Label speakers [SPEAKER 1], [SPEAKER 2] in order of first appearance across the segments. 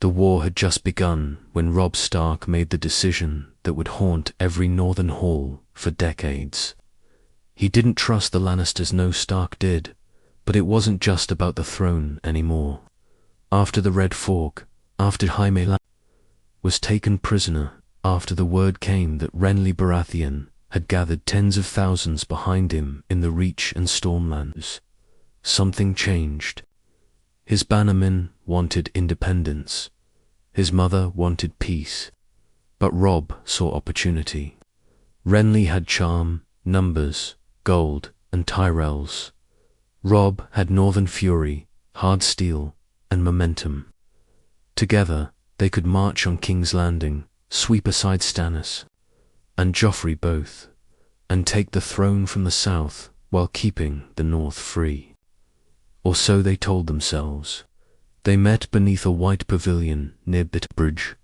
[SPEAKER 1] The war had just begun when Robb Stark made the decision that would haunt every northern hall for decades. He didn't trust the Lannisters, no Stark did, but it wasn't just about the throne anymore. After the Red Fork, after Jaime was taken prisoner, after the word came that Renly Baratheon had gathered tens of thousands behind him in the Reach and Stormlands, something changed. His bannermen wanted independence. His mother wanted peace. But Robb saw opportunity. Renly had charm, numbers, gold, and Tyrells. Robb had northern fury, hard steel, and momentum. Together, they could march on King's Landing, sweep aside Stannis and Joffrey both, and take the throne from the south while keeping the north free. Or so they told themselves. They met beneath a white pavilion near Bitbridge.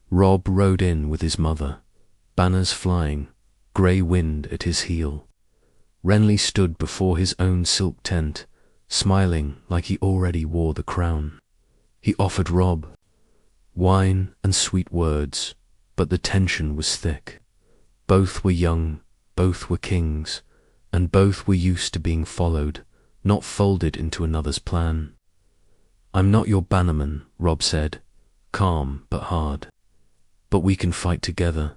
[SPEAKER 1] Robb rode in with his mother, banners flying, grey wind at his heel. Renly stood before his own silk tent, smiling like he already wore the crown. He offered Robb wine and sweet words, but the tension was thick. Both were young, both were kings, and both were used to being followed, not folded into another's plan. "I'm not your bannerman," Robb said, calm but hard. "But we can fight together.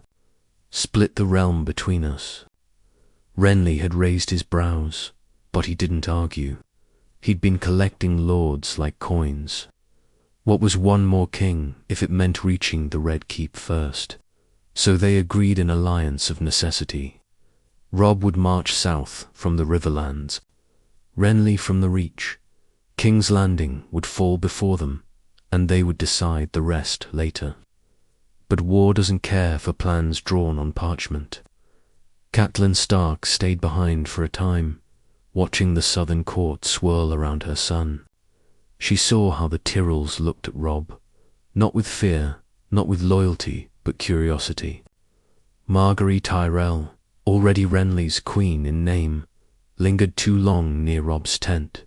[SPEAKER 1] Split the realm between us." Renly had raised his brows, but he didn't argue. He'd been collecting lords like coins. What was one more king if it meant reaching the Red Keep first? So they agreed an alliance of necessity. Robb would march south from the Riverlands, Renly from the Reach. King's Landing would fall before them, and they would decide the rest later. But war doesn't care for plans drawn on parchment. Catelyn Stark stayed behind for a time, watching the southern court swirl around her son. She saw how the Tyrells looked at Robb, not with fear, not with loyalty, but curiosity. Margaery Tyrell, already Renly's queen in name, lingered too long near Robb's tent,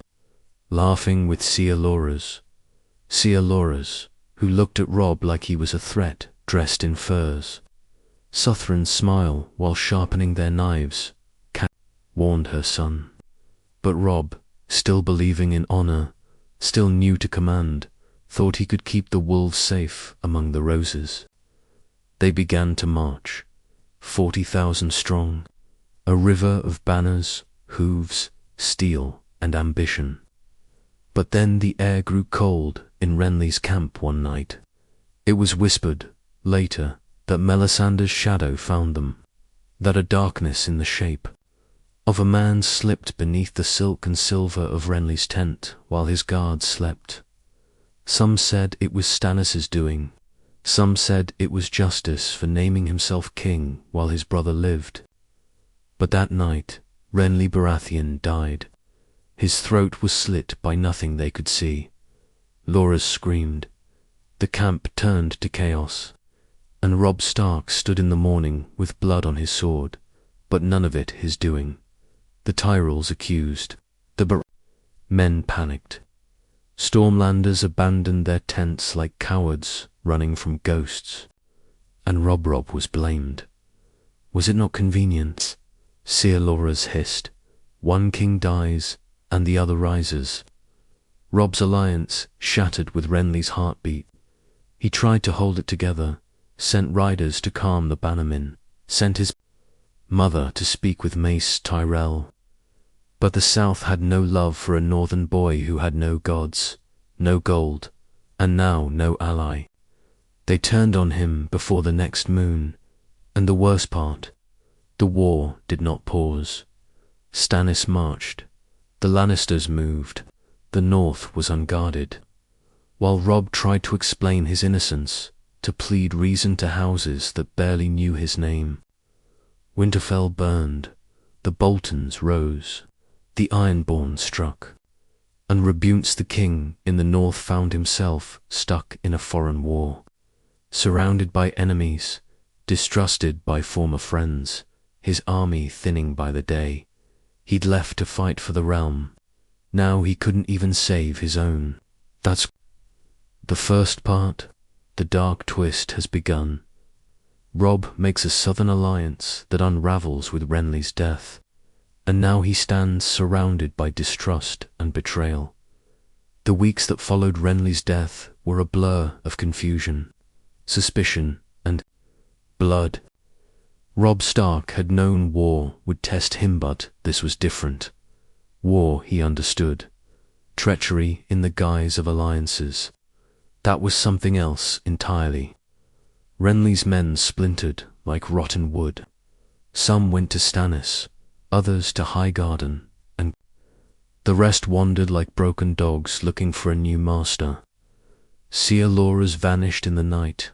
[SPEAKER 1] laughing with Seer Loras, who looked at Robb like he was a threat dressed in furs. Suthrans smile while sharpening their knives, Cat warned her son. But Robb, still believing in honor, still new to command, thought he could keep the wolves safe among the roses. They began to march, 40,000 strong, a river of banners, hooves, steel, and ambition. But then the air grew cold in Renly's camp one night. It was whispered, later, that Melisandre's shadow found them, that a darkness in the shape of a man slipped beneath the silk and silver of Renly's tent while his guards slept. Some said it was Stannis' doing. Some said it was justice for naming himself king while his brother lived. But that night, Renly Baratheon died. His throat was slit by nothing they could see. Loras screamed. The camp turned to chaos, and Robb Stark stood in the morning with blood on his sword, but none of it his doing. The Tyrells accused. The men panicked. Stormlanders abandoned their tents like cowards running from ghosts. And Robb was blamed. Was it not convenient? Seer Loras hissed. One king dies, and the other rises. Robb's alliance shattered with Renly's heartbeat. He tried to hold it together, sent riders to calm the bannermen, sent his mother to speak with Mace Tyrell. But the South had no love for a northern boy who had no gods, no gold, and now no ally. They turned on him before the next moon, and the worst part, the war did not pause. Stannis marched, the Lannisters moved, the North was unguarded. While Robb tried to explain his innocence, to plead reason to houses that barely knew his name. Winterfell burned, the Boltons rose, the Ironborn struck, and Rebunce the king in the north found himself stuck in a foreign war, surrounded by enemies, distrusted by former friends, his army thinning by the day. He'd left to fight for the realm. Now he couldn't even save his own. That's the first part. The dark twist has begun. Robb makes a southern alliance that unravels with Renly's death, and now he stands surrounded by distrust and betrayal. The weeks that followed Renly's death were a blur of confusion, suspicion, and blood. Robb Stark had known war would test him, but this was different. War, he understood. Treachery in the guise of alliances. That was something else entirely. Renly's men splintered like rotten wood. Some went to Stannis, others to Highgarden, and the rest wandered like broken dogs looking for a new master. Seer Loras vanished in the night,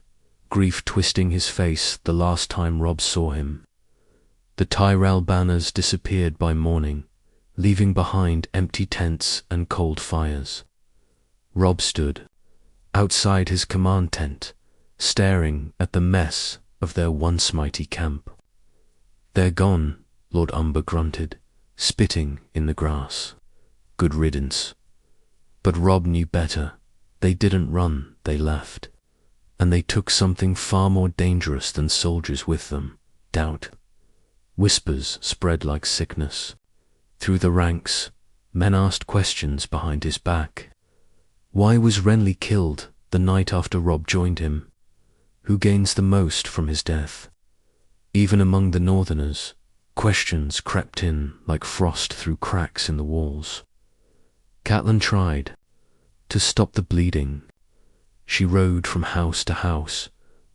[SPEAKER 1] grief twisting his face the last time Robb saw him. The Tyrell banners disappeared by morning, leaving behind empty tents and cold fires. Robb stood outside his command tent, staring at the mess of their once mighty camp. "They're gone," Lord Umber grunted, spitting in the grass. "Good riddance." But Robb knew better. They didn't run, they left. And they took something far more dangerous than soldiers with them: doubt. Whispers spread like sickness. Through the ranks, men asked questions behind his back. Why was Renly killed the night after Robb joined him? Who gains the most from his death? Even among the Northerners, questions crept in like frost through cracks in the walls. Catelyn tried to stop the bleeding. She rode from house to house,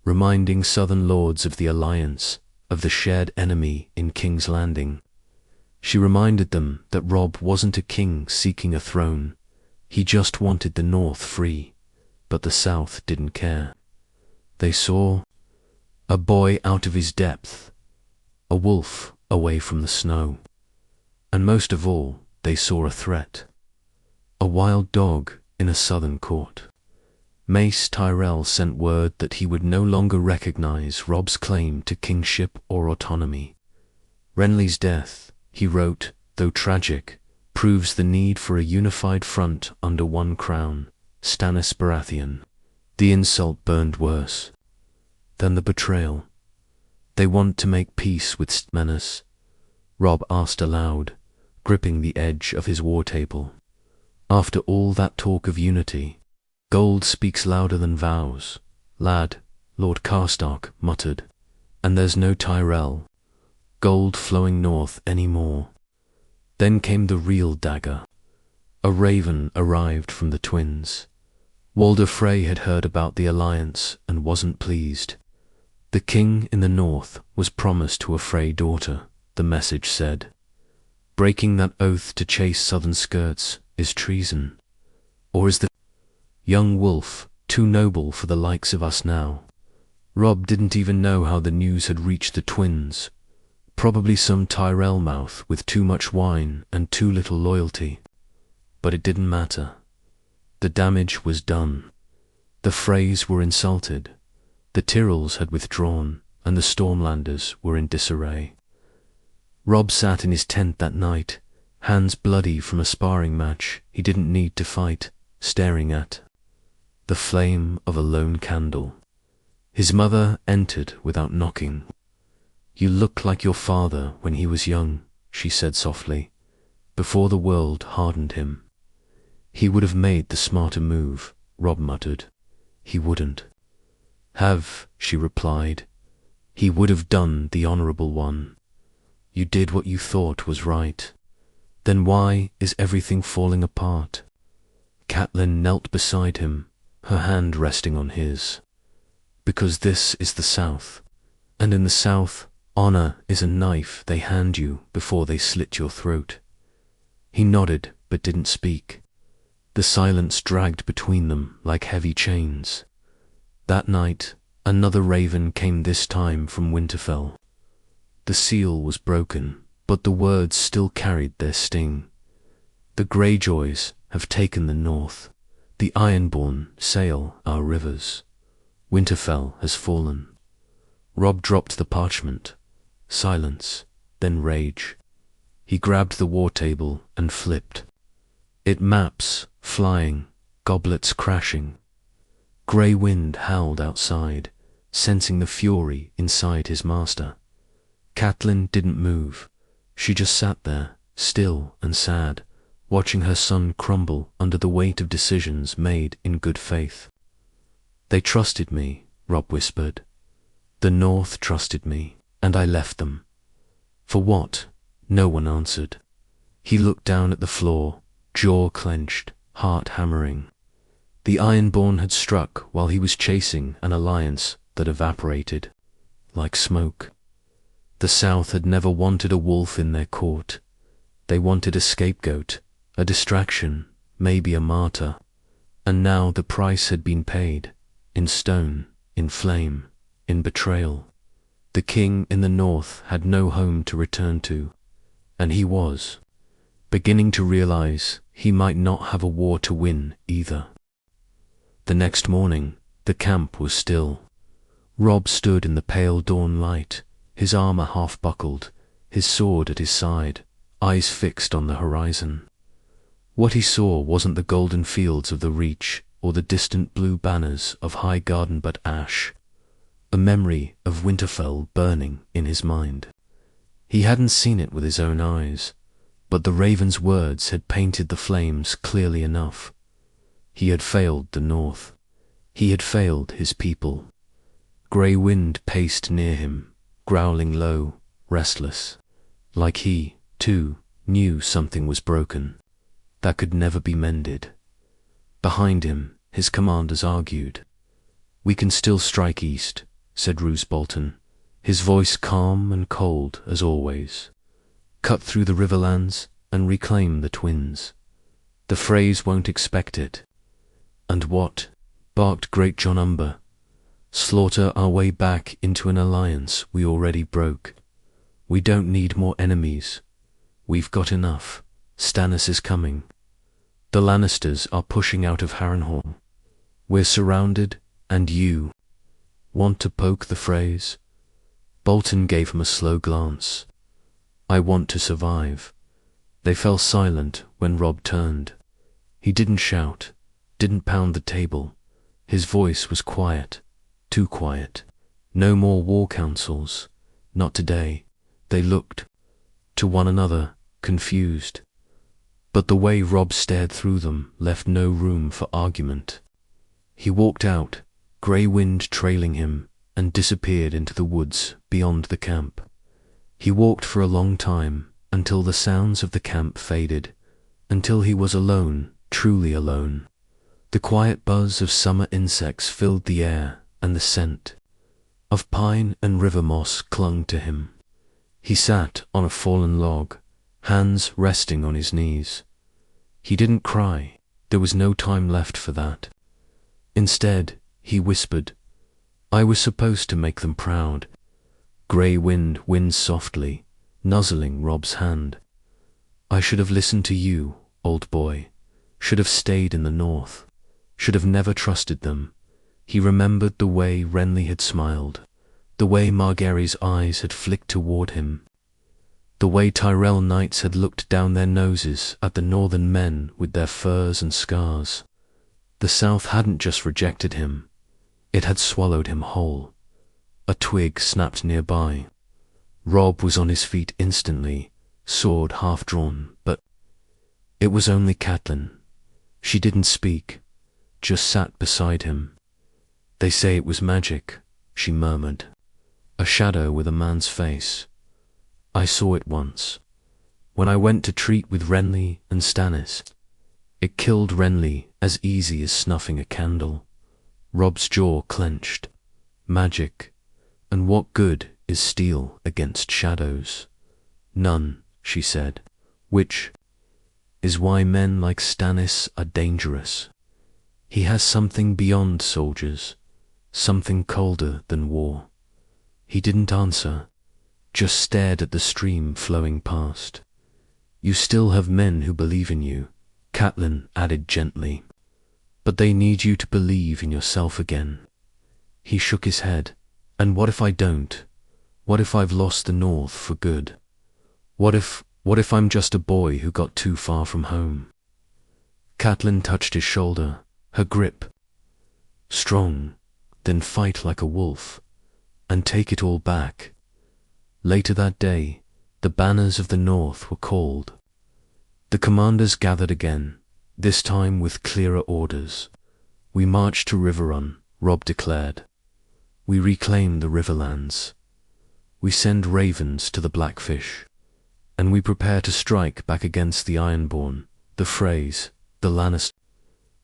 [SPEAKER 1] reminding southern lords of the alliance, of the shared enemy in King's Landing. She reminded them that Robb wasn't a king seeking a throne. He just wanted the North free, but the South didn't care. They saw a boy out of his depth, a wolf away from the snow. And most of all, they saw a threat. A wild dog in a southern court. Mace Tyrell sent word that he would no longer recognize Robb's claim to kingship or autonomy. Renly's death, he wrote, though tragic, proves the need for a unified front under one crown, Stannis Baratheon. The insult burned worse than the betrayal. "They want to make peace with Stannis?" Robb asked aloud, gripping the edge of his war table. "After all that talk of unity, gold speaks louder than vows, lad," Lord Karstark muttered. "And there's no Tyrell, gold flowing north anymore." Then came the real dagger. A raven arrived from the twins. Walder Frey had heard about the alliance and wasn't pleased. The king in the north was promised to a Frey daughter, the message said. Breaking that oath to chase southern skirts is treason. Or is the young wolf too noble for the likes of us now? Robb didn't even know how the news had reached the twins. Probably some Tyrell mouth with too much wine and too little loyalty. But it didn't matter. The damage was done. The Freys were insulted. The Tyrells had withdrawn, and the Stormlanders were in disarray. Robb sat in his tent that night, hands bloody from a sparring match he didn't need to fight, staring at the flame of a lone candle. His mother entered without knocking. "You look like your father when he was young," she said softly, "before the world hardened him." "He would have made the smarter move," Robb muttered. "He wouldn't have," she replied. "He would have done the honorable one. You did what you thought was right. Then why is everything falling apart?" Catelyn knelt beside him, her hand resting on his. "Because this is the South, and in the South, honor is a knife they hand you before they slit your throat." He nodded but didn't speak. The silence dragged between them like heavy chains. That night, another raven came, this time from Winterfell. The seal was broken, but the words still carried their sting. "The Greyjoys have taken the north. The Ironborn sail our rivers. Winterfell has fallen." Robb dropped the parchment. Silence, then rage. He grabbed the war table and flipped. It maps flying, goblets crashing. Grey wind howled outside, sensing the fury inside his master. Catelyn didn't move. She just sat there, still and sad, watching her son crumble under the weight of decisions made in good faith. "They trusted me," Robb whispered. "The North trusted me, and I left them." "For what?" No one answered. He looked down at the floor, jaw clenched, heart hammering. The Ironborn had struck while he was chasing an alliance that evaporated like smoke. The South had never wanted a wolf in their court. They wanted a scapegoat, a distraction, maybe a martyr. And now the price had been paid, in stone, in flame, in betrayal. The king in the North had no home to return to, and he was beginning to realize he might not have a war to win either. The next morning, the camp was still. Robb stood in the pale dawn light, his armor half buckled, his sword at his side, eyes fixed on the horizon. What he saw wasn't the golden fields of the Reach or the distant blue banners of High Garden but ash, a memory of Winterfell burning in his mind. He hadn't seen it with his own eyes, but the raven's words had painted the flames clearly enough. He had failed the North. He had failed his people. Grey wind paced near him, growling low, restless, like he, too, knew something was broken, that could never be mended. Behind him, his commanders argued. "We can still strike east," said Bolton, his voice calm and cold as always. "Cut through the Riverlands and reclaim the Twins. The Freys won't expect it." "And what?" barked Great John Umber. "Slaughter our way back into an alliance we already broke. We don't need more enemies. We've got enough. Stannis is coming. The Lannisters are pushing out of Harrenhal. We're surrounded, and you want to poke the Freys?" Bolton gave him a slow glance. "I want to survive." They fell silent when Robb turned. He didn't shout, didn't pound the table. His voice was quiet, too quiet. No more war councils, not today. They looked to one another, confused. But the way Robb stared through them left no room for argument. He walked out, grey wind trailing him, and disappeared into the woods beyond the camp. He walked for a long time, until the sounds of the camp faded, until he was alone, truly alone. The quiet buzz of summer insects filled the air, and the scent of pine and river moss clung to him. He sat on a fallen log, hands resting on his knees. He didn't cry. There was no time left for that. Instead, he whispered, "I was supposed to make them proud." Grey wind winds softly, nuzzling Robb's hand. "I should have listened to you, old boy. Should have stayed in the North. Should have never trusted them." He remembered the way Renly had smiled, the way Margaery's eyes had flicked toward him, the way Tyrell knights had looked down their noses at the northern men with their furs and scars. The South hadn't just rejected him, it had swallowed him whole. A twig snapped nearby. Robb was on his feet instantly, sword half drawn, but it was only Catelyn. She didn't speak, just sat beside him. "They say it was magic," she murmured. "A shadow with a man's face. I saw it once, when I went to treat with Renly and Stannis. It killed Renly as easy as snuffing a candle." Robb's jaw clenched. "Magic. And what good is steel against shadows?" "None," she said. "Which is why men like Stannis are dangerous. He has something beyond soldiers, something colder than war." He didn't answer, just stared at the stream flowing past. "You still have men who believe in you," Catelyn added gently. "But they need you to believe in yourself again." He shook his head. "And what if I don't? What if I've lost the North for good? What if I'm just a boy who got too far from home?" Catelyn touched his shoulder, her grip strong, then fight like a wolf, and take it all back. Later that day, the banners of the North were called. The commanders gathered again, this time with clearer orders. We march to Riverrun, Robb declared. We reclaim the Riverlands. We send ravens to the Blackfish, and we prepare to strike back against the Ironborn, the Freys, the Lannisters.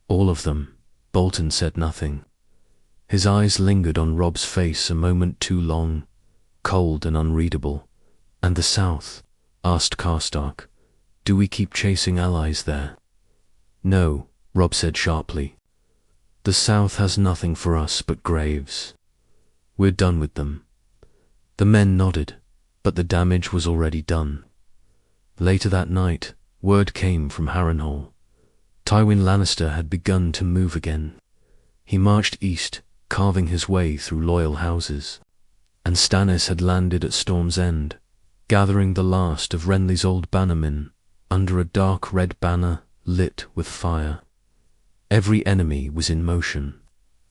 [SPEAKER 1] All of them. Bolton said nothing. His eyes lingered on Robb's face a moment too long, cold and unreadable. And the South? Asked Karstark. Do we keep chasing allies there? No, Robb said sharply. The South has nothing for us but graves. We're done with them. The men nodded, but the damage was already done. Later that night, word came from Harrenhal. Tywin Lannister had begun to move again. He marched east, carving his way through loyal houses. And Stannis had landed at Storm's End, gathering the last of Renly's old bannermen under a dark red banner lit with fire. Every enemy was in motion,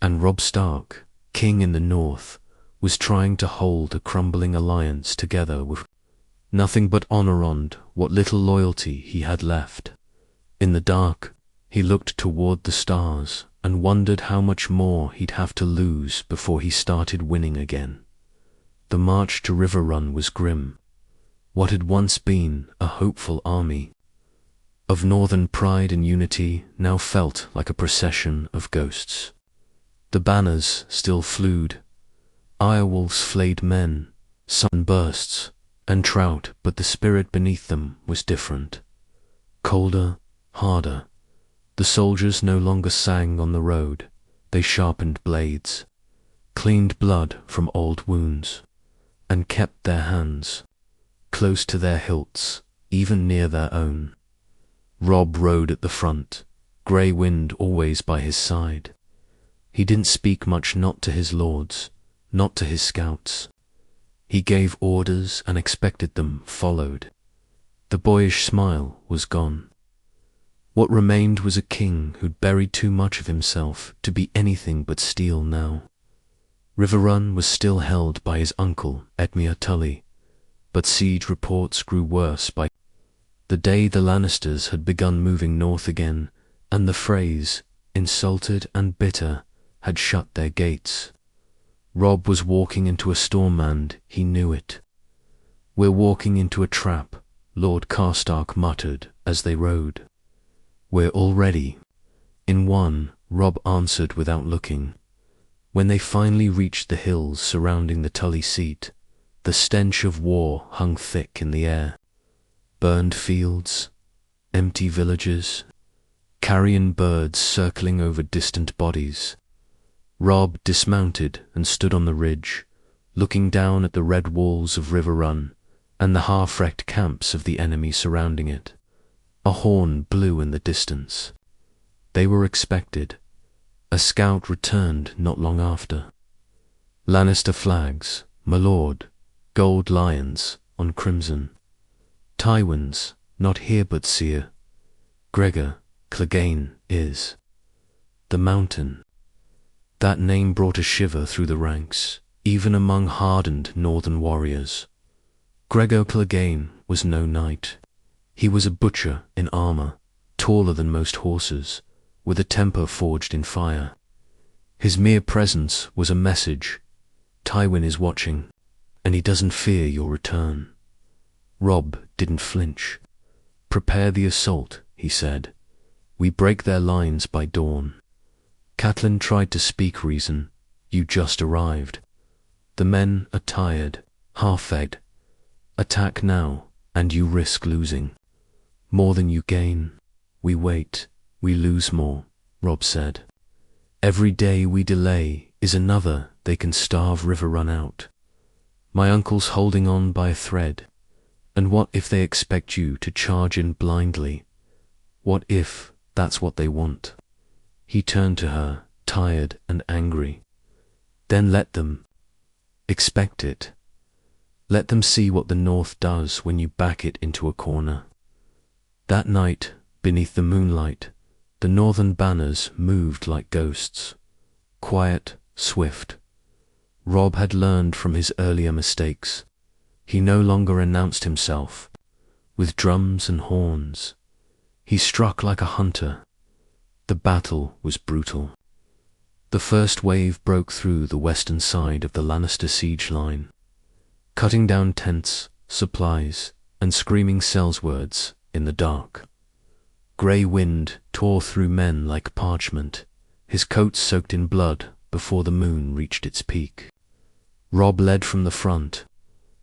[SPEAKER 1] and Robb Stark, king in the North, was trying to hold a crumbling alliance together with nothing but honor on what little loyalty he had left. In the dark, he looked toward the stars and wondered how much more he'd have to lose before he started winning again. The march to Riverrun was grim. What had once been a hopeful army of northern pride and unity now felt like a procession of ghosts. The banners still flew, irewolves flayed men, sunbursts, and trout, but the spirit beneath them was different. Colder, harder. The soldiers no longer sang on the road, they sharpened blades, cleaned blood from old wounds, and kept their hands close to their hilts, even near their own. Robb rode at the front, grey wind always by his side. He didn't speak much, not to his lords, not to his scouts. He gave orders and expected them followed. The boyish smile was gone. What remained was a king who'd buried too much of himself to be anything but steel now. Riverrun was still held by his uncle, Edmure Tully, but siege reports grew worse by the day. The Lannisters had begun moving north again, and the Freys, insulted and bitter, had shut their gates. Robb was walking into a storm, and he knew it. "We're walking into a trap," Lord Karstark muttered as they rode. "We're all ready." "In one," Robb answered without looking. When they finally reached the hills surrounding the Tully seat, the stench of war hung thick in the air. Burned fields, empty villages, carrion birds circling over distant bodies. Robb dismounted and stood on the ridge, looking down at the red walls of Riverrun and the half-wrecked camps of the enemy surrounding it. A horn blew in the distance. They were expected. A scout returned not long after. Lannister flags, my lord, gold lions on crimson. Tywin's, not here but seer. Gregor Clegane is. The mountain. That name brought a shiver through the ranks, even among hardened northern warriors. Gregor Clegane was no knight. He was a butcher in armor, taller than most horses, with a temper forged in fire. His mere presence was a message. Tywin is watching, and he doesn't fear your return. Robb didn't flinch. "Prepare the assault," he said. "We break their lines by dawn." Catelyn tried to speak reason. "You just arrived. The men are tired, half-fed. Attack now, and you risk losing. More than you gain. We wait, we lose more," Robb said. "Every day we delay is another they can starve Riverrun out. My uncle's holding on by a thread. And what if they expect you to charge in blindly? What if that's what they want?" He turned to her, tired and angry. "Then let them. Expect it. Let them see what the North does when you back it into a corner." That night, beneath the moonlight, the northern banners moved like ghosts. quiet, swift. Robb had learned from his earlier mistakes. He no longer announced himself with drums and horns. He struck like a hunter. The battle was brutal. The first wave broke through the western side of the Lannister siege line, cutting down tents, supplies, and screaming sellswords in the dark. Grey wind tore through men like parchment, his coat soaked in blood before the moon reached its peak. Robb led from the front,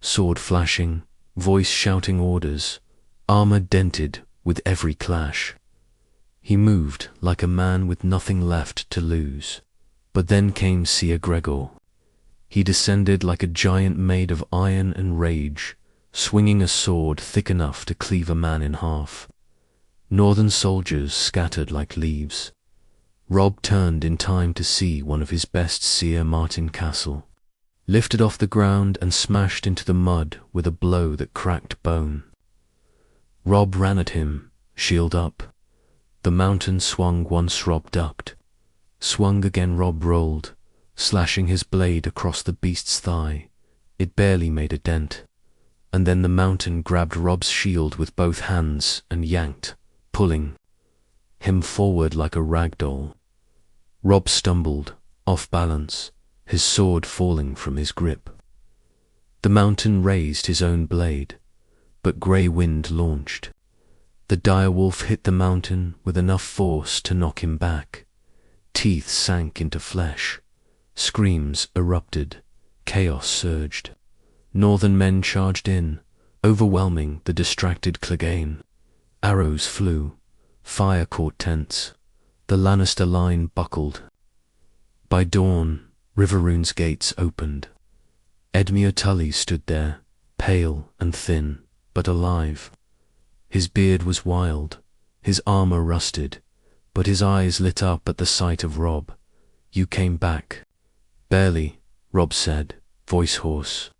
[SPEAKER 1] sword flashing, voice shouting orders, armor dented with every clash. He moved like a man with nothing left to lose. But then came Sir Gregor. He descended like a giant made of iron and rage, swinging a sword thick enough to cleave a man in half. Northern soldiers scattered like leaves. Robb turned in time to see one of his best Sir Martin Castle, lifted off the ground and smashed into the mud with a blow that cracked bone. Robb ran at him, shield up. The mountain swung once Robb ducked. Swung again Robb rolled, slashing his blade across the beast's thigh. It barely made a dent. And then the mountain grabbed Robb's shield with both hands and yanked, pulling him forward like a rag doll. Robb stumbled, off balance, his sword falling from his grip. The mountain raised his own blade, but grey wind launched. The direwolf hit the mountain with enough force to knock him back. Teeth sank into flesh. Screams erupted. Chaos surged. Northern men charged in, overwhelming the distracted Clegane. Arrows flew. Fire caught tents. The Lannister line buckled. By dawn, Riverrun's gates opened. Edmure Tully stood there, pale and thin, but alive. His beard was wild, his armor rusted, but his eyes lit up at the sight of Robb. "You came back." "Barely," Robb said, voice hoarse.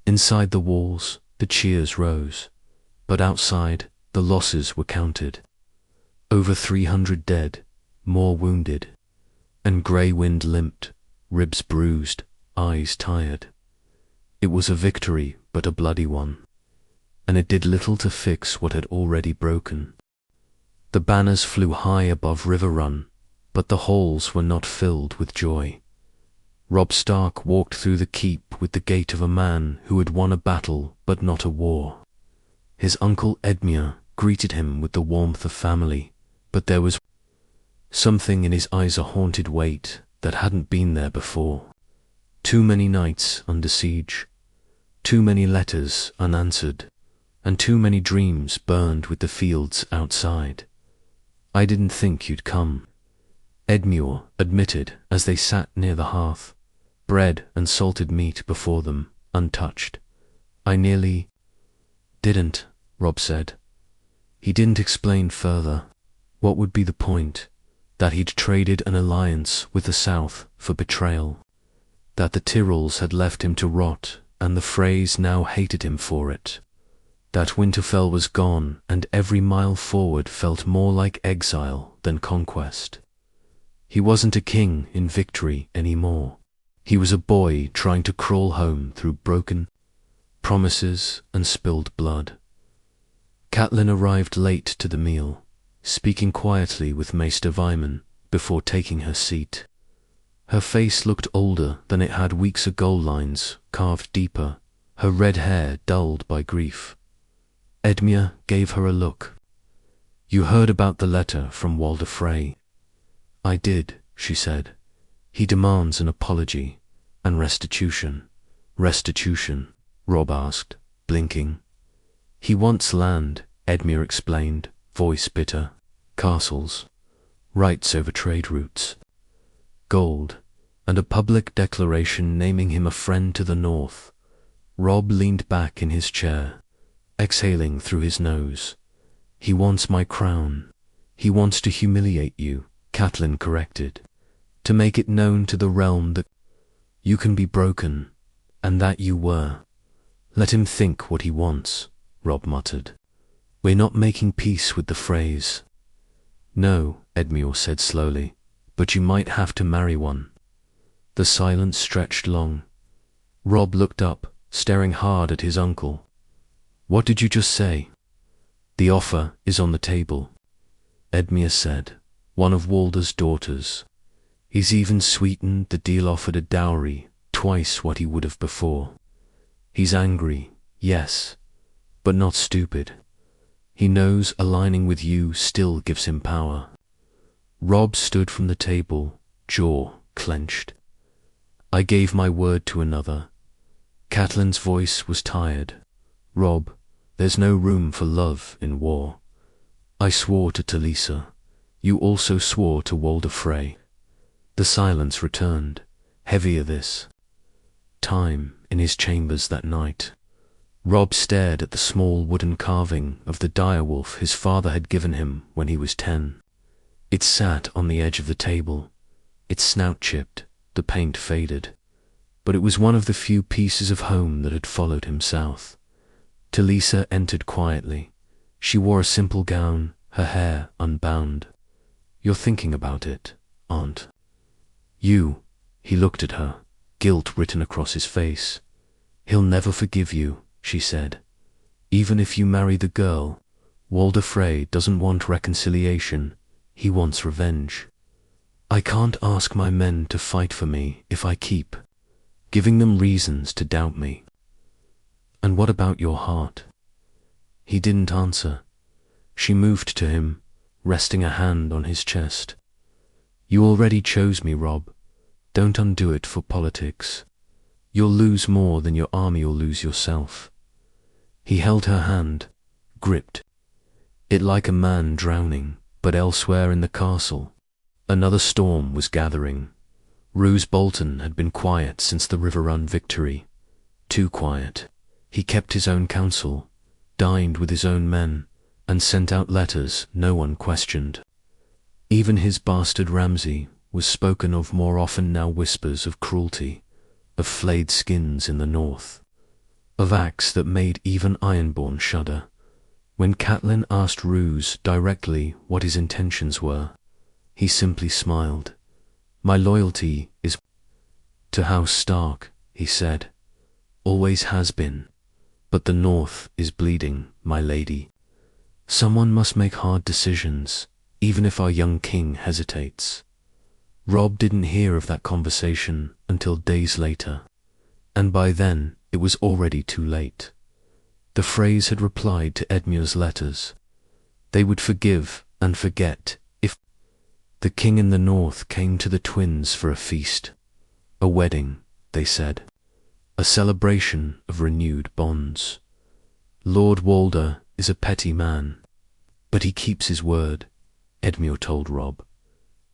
[SPEAKER 1] Inside the walls, the cheers rose, but outside, the losses were counted. Over 300 dead, more wounded, and grey wind limped, ribs bruised, eyes tired. It was a victory, but a bloody one, and it did little to fix what had already broken. The banners flew high above Riverrun, but the halls were not filled with joy. Robb Stark walked through the keep with the gait of a man who had won a battle but not a war. His uncle Edmure greeted him with the warmth of family, but there was something in his eyes, a haunted weight that hadn't been there before. Too many nights under siege, too many letters unanswered, and too many dreams burned with the fields outside. "I didn't think you'd come," Edmure admitted as they sat near the hearth, bread and salted meat before them, untouched. "I nearly didn't," Robb said. He didn't explain further. What would be the point? That he'd traded an alliance with the South for betrayal. That the Tyrells had left him to rot, and the Freys now hated him for it. That Winterfell was gone, and every mile forward felt more like exile than conquest. He wasn't a king in victory anymore. He was a boy trying to crawl home through broken promises and spilled blood. Catelyn arrived late to the meal, speaking quietly with Maester Vyman before taking her seat. Her face looked older than it had weeks ago, lines carved deeper, her red hair dulled by grief. Edmure gave her a look. "You heard about the letter from Walder Frey?" "I did," she said. "He demands an apology and restitution." "Restitution?" Robb asked, blinking. "He wants land," Edmure explained, voice bitter. "Castles, rights over trade routes, gold, and a public declaration naming him a friend to the North." Robb leaned back in his chair, exhaling through his nose. "He wants my crown. He wants to humiliate you," Catelyn corrected. "To make it known to the realm that you can be broken, and that you were." "Let him think what he wants," Robb muttered. "We're not making peace with the Freys." "No," Edmure said slowly, "but you might have to marry one." The silence stretched long. Robb looked up, staring hard at his uncle. "What did you just say?" "The offer is on the table," Edmure said, "one of Walder's daughters. He's even sweetened the deal, offered a dowry, twice what he would have before. He's angry, yes, but not stupid. He knows aligning with you still gives him power." Robb stood from the table, jaw clenched. "I gave my word to another." Catelyn's voice was tired. "Robb, there's no room for love in war. I swore to Talisa. You also swore to Walder Frey." The silence returned, heavier this time in his chambers that night. Robb stared at the small wooden carving of the direwolf his father had given him when he was 10. It sat on the edge of the table, its snout chipped, the paint faded, but it was one of the few pieces of home that had followed him south. Talisa entered quietly. She wore a simple gown, her hair unbound. "You're thinking about it, Aunt." "You," he looked at her, guilt written across his face. "He'll never forgive you," she said. "Even if you marry the girl, Walder Frey doesn't want reconciliation, he wants revenge. I can't ask my men to fight for me if I keep giving them reasons to doubt me." "And what about your heart?" He didn't answer. She moved to him, resting a hand on his chest. "You already chose me, Robb. Don't undo it for politics. You'll lose more than your army will lose yourself." He held her hand, gripped it like a man drowning, but elsewhere in the castle, another storm was gathering. Roose Bolton had been quiet since the Riverrun victory. Too quiet. He kept his own counsel, dined with his own men, and sent out letters no one questioned. Even his bastard Ramsay was spoken of more often now, whispers of cruelty, of flayed skins in the north, of acts that made even Ironborn shudder. When Catelyn asked Roose directly what his intentions were, he simply smiled. "My loyalty is to House Stark," he said. "Always has been. But the North is bleeding, my lady. Someone must make hard decisions, even if our young king hesitates." Robb didn't hear of that conversation until days later, and by then it was already too late. The Freys had replied to Edmure's letters. They would forgive and forget if the king in the north came to the twins for a feast. A wedding, they said. A celebration of renewed bonds. "Lord Walder is a petty man, but he keeps his word," Edmure told Robb.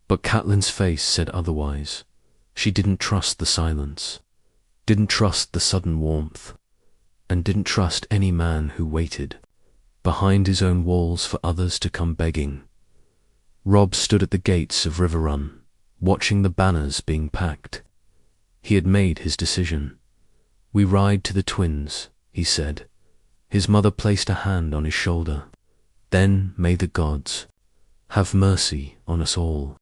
[SPEAKER 1] But Catelyn's face said otherwise. She didn't trust the silence, didn't trust the sudden warmth, and didn't trust any man who waited behind his own walls for others to come begging. Robb stood at the gates of Riverrun, watching the banners being packed. He had made his decision. "We ride to the twins," he said. His mother placed a hand on his shoulder. "Then may the gods have mercy on us all."